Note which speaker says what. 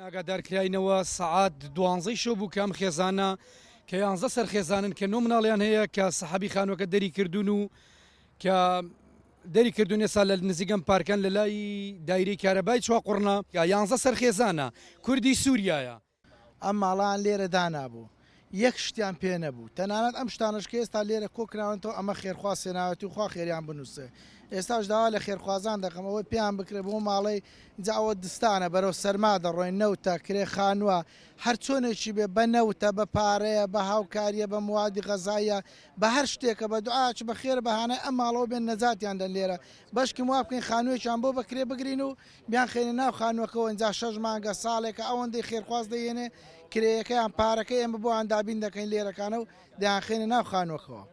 Speaker 1: ئاگادارکراینەوە سەعات 12 شەو بوو کەم خێزانە کە 11 سەرخێزانن کە 9 مناڵیان هەیە کە سەحەبی خانووەکە دەری کردوون و کە دەری کردوون ێستا لە نزیگەم پارکەن لە لای دایرەی کارەبای چواقوڕنا 11 سەرخێزانە کوردی سووریایە.
Speaker 2: ئەم ماڵان لێرە دانابوو یەک شتیان پێ نەبوو تەنانەت ئەم شتانشکە ئێستا لێرە کۆکراونەوە ئەمە خێرخوا سێناوەتی و خوا خێریان بنووسێ ئێستاش داوا لە خێرخوازان دەکەم ئەوەی پێیان بکرێت بۆ ماڵەی جاوە دستانە بەرەو سەرما دەڕۆین نەوتە کرێ خانووە هەر چۆنێکی بێ بە نەوتە بە پارەیە بە هاوکاریە بە موادی غەزایە بە هەر شتێکە بە دوعاچ بە خێر بەهانە ئەم ماڵەوە بێن نەجاتیان دەن لێرە بەشکی وا بکەین خانوویەکیان بۆ بەکرێ بگرین و بیان خێنە ناو خانووەکەەوە ئەنجا 6 مانگە ساڵێکە ئەوەندەی خێرخواز دەیێنێ کرێیەکەیان پارەکەی ئێمە بۆ ئەندابین دەکەین لێرەکانە و دەیان خێنە ناو خانووەکەەوە.